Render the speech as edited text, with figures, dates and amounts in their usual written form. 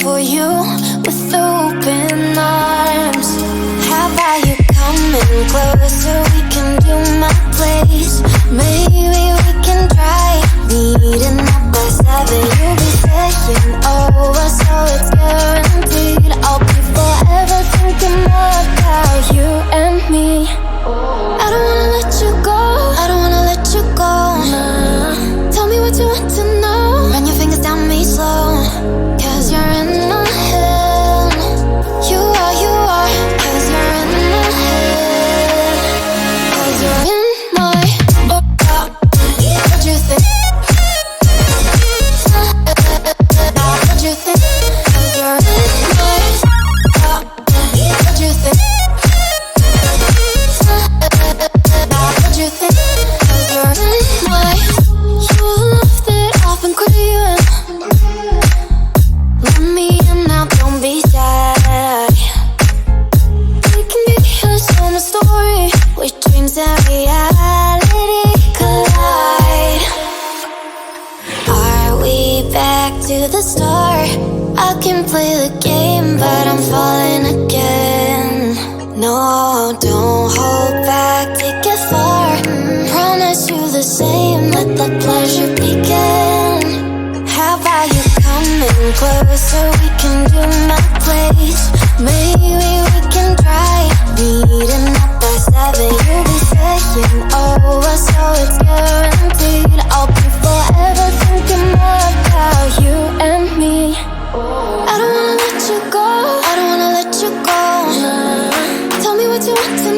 for you with open arms. How about you coming closer? We can do my place. Maybe we can try meeting up by 7. You'll be saying over, so it's guaranteed. I'll be forever thinking more about you and me. I don't wanna let you go. I don't wanna let you go. Nah. Tell me what you want to know. Run your fingers down me slow. 'Cause you're in my head. You are. 'Cause you're in my head. 'Cause you're in my what you think? What you think? 'Cause you're in my what you think? What you think? 'Cause you're in my you left it off and craving. Let me in now, don't be shy. We can be a summer story where dreams and reality collide. Are we back to the start? I can play the game, but I'm falling again. No, don't hold back, take it far. Promise you the same, let the pleasure begin. How about you coming closer? We can do